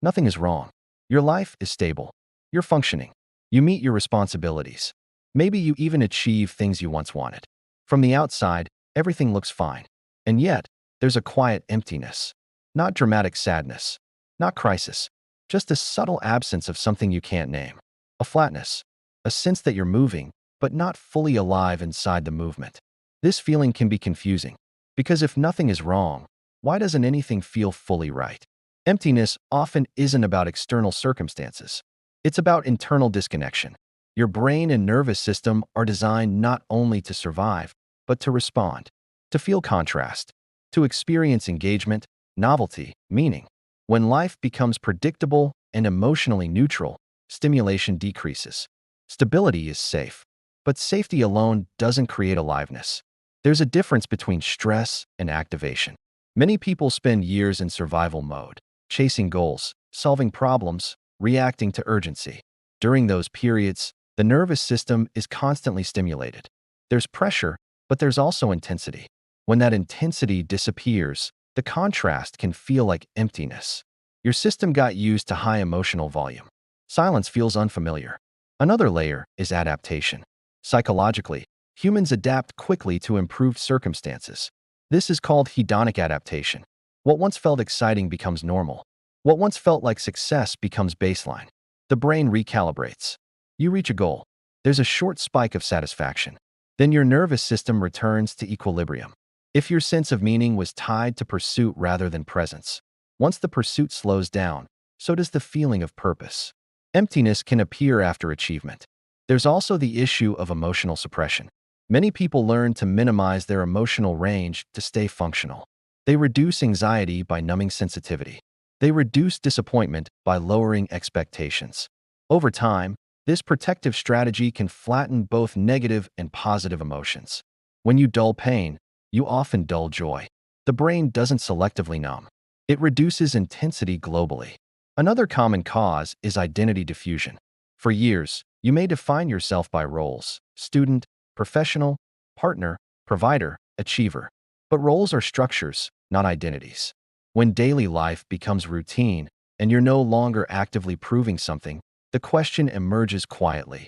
Nothing is wrong. Your life is stable. You're functioning. You meet your responsibilities. Maybe you even achieve things you once wanted. From the outside, everything looks fine. And yet, there's a quiet emptiness. Not dramatic sadness. Not crisis. Just a subtle absence of something you can't name. A flatness. A sense that you're moving, but not fully alive inside the movement. This feeling can be confusing. Because if nothing is wrong, why doesn't anything feel fully right? Emptiness often isn't about external circumstances. It's about internal disconnection. Your brain and nervous system are designed not only to survive, but to respond, to feel contrast, to experience engagement, novelty, meaning. When life becomes predictable and emotionally neutral, stimulation decreases. Stability is safe, but safety alone doesn't create aliveness. There's a difference between stress and activation. Many people spend years in survival mode, chasing goals, solving problems, reacting to urgency. During those periods, the nervous system is constantly stimulated. There's pressure, but there's also intensity. When that intensity disappears, the contrast can feel like emptiness. Your system got used to high emotional volume. Silence feels unfamiliar. Another layer is adaptation. Psychologically, humans adapt quickly to improved circumstances. This is called hedonic adaptation. What once felt exciting becomes normal. What once felt like success becomes baseline. The brain recalibrates. You reach a goal. There's a short spike of satisfaction. Then your nervous system returns to equilibrium. If your sense of meaning was tied to pursuit rather than presence, once the pursuit slows down, so does the feeling of purpose. Emptiness can appear after achievement. There's also the issue of emotional suppression. Many people learn to minimize their emotional range to stay functional. They reduce anxiety by numbing sensitivity. They reduce disappointment by lowering expectations. Over time, this protective strategy can flatten both negative and positive emotions. When you dull pain, you often dull joy. The brain doesn't selectively numb. It reduces intensity globally. Another common cause is identity diffusion. For years, you may define yourself by roles: student, professional, partner, provider, achiever. But roles are structures, not identities. When daily life becomes routine and you're no longer actively proving something, the question emerges quietly.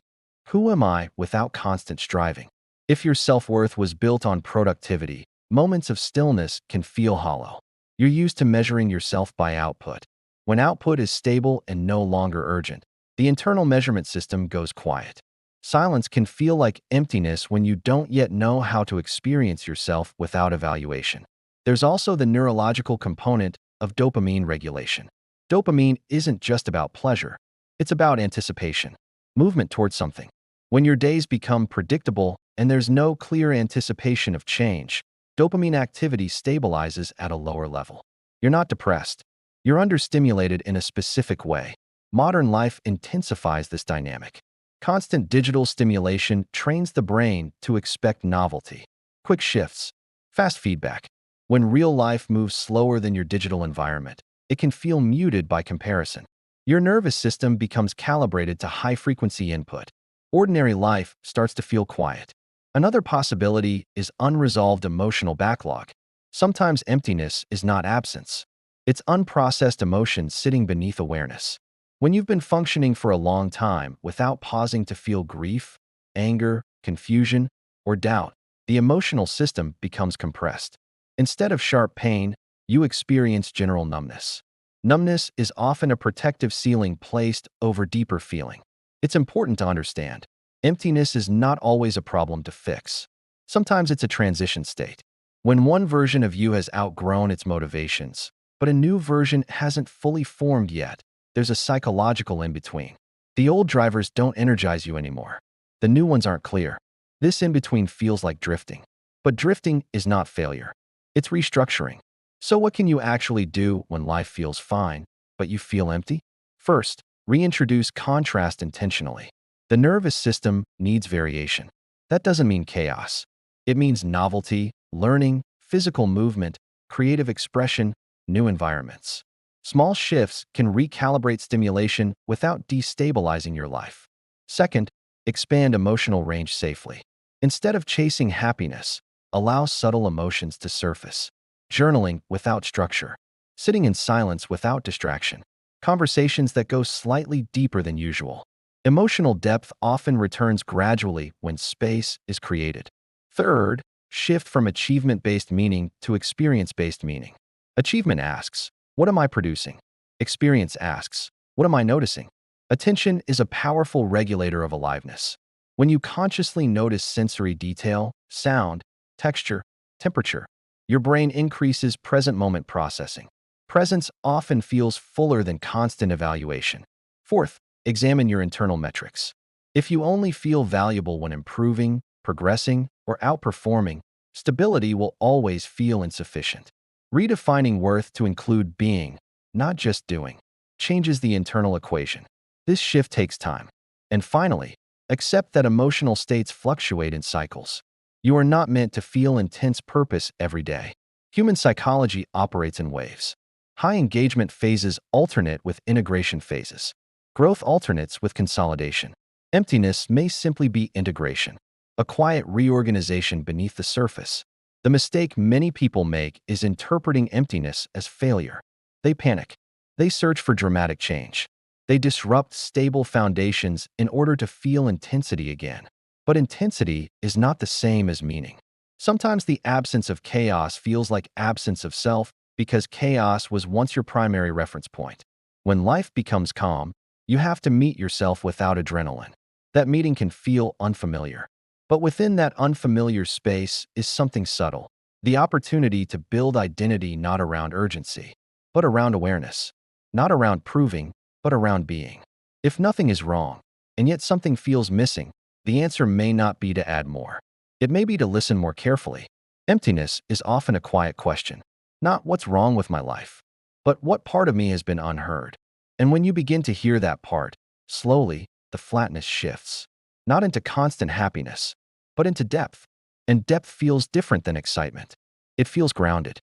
Who am I without constant striving? If your self-worth was built on productivity, moments of stillness can feel hollow. You're used to measuring yourself by output. When output is stable and no longer urgent, the internal measurement system goes quiet. Silence can feel like emptiness when you don't yet know how to experience yourself without evaluation. There's also the neurological component of dopamine regulation. Dopamine isn't just about pleasure. It's about anticipation, movement towards something. When your days become predictable and there's no clear anticipation of change, dopamine activity stabilizes at a lower level. You're not depressed. You're understimulated in a specific way. Modern life intensifies this dynamic. Constant digital stimulation trains the brain to expect novelty, quick shifts, fast feedback. When real life moves slower than your digital environment, it can feel muted by comparison. Your nervous system becomes calibrated to high-frequency input. Ordinary life starts to feel quiet. Another possibility is unresolved emotional backlog. Sometimes emptiness is not absence. It's unprocessed emotions sitting beneath awareness. When you've been functioning for a long time without pausing to feel grief, anger, confusion, or doubt, the emotional system becomes compressed. Instead of sharp pain, you experience general numbness. Numbness is often a protective ceiling placed over deeper feeling. It's important to understand. Emptiness is not always a problem to fix. Sometimes it's a transition state. When one version of you has outgrown its motivations, but a new version hasn't fully formed yet, there's a psychological in-between. The old drivers don't energize you anymore. The new ones aren't clear. This in-between feels like drifting. But drifting is not failure. It's restructuring. So what can you actually do when life feels fine, but you feel empty? First, reintroduce contrast intentionally. The nervous system needs variation. That doesn't mean chaos. It means novelty, learning, physical movement, creative expression, new environments. Small shifts can recalibrate stimulation without destabilizing your life. Second, expand emotional range safely. Instead of chasing happiness, allow subtle emotions to surface. Journaling without structure. Sitting in silence without distraction. conversations that go slightly deeper than usual. Emotional depth often returns gradually when space is created. Third, shift from achievement-based meaning to experience-based meaning. Achievement asks, what am I producing? Experience asks, what am I noticing? Attention is a powerful regulator of aliveness. When you consciously notice sensory detail, sound, texture, temperature, your brain increases present moment processing. Presence often feels fuller than constant evaluation. Fourth, examine your internal metrics. If you only feel valuable when improving, progressing, or outperforming, stability will always feel insufficient. Redefining worth to include being, not just doing, changes the internal equation. This shift takes time. And finally, accept that emotional states fluctuate in cycles. You are not meant to feel intense purpose every day. Human psychology operates in waves. High engagement phases alternate with integration phases. Growth alternates with consolidation. Emptiness may simply be integration, a quiet reorganization beneath the surface. The mistake many people make is interpreting emptiness as failure. They panic. They search for dramatic change. They disrupt stable foundations in order to feel intensity again. But intensity is not the same as meaning. Sometimes the absence of chaos feels like absence of self because chaos was once your primary reference point. When life becomes calm, you have to meet yourself without adrenaline. That meeting can feel unfamiliar. But within that unfamiliar space is something subtle, the opportunity to build identity not around urgency, but around awareness, not around proving, but around being. If nothing is wrong, and yet something feels missing, the answer may not be to add more. It may be to listen more carefully. Emptiness is often a quiet question, not what's wrong with my life, but what part of me has been unheard. And when you begin to hear that part, slowly, the flatness shifts, not into constant happiness, but into depth. And depth feels different than excitement. It feels grounded.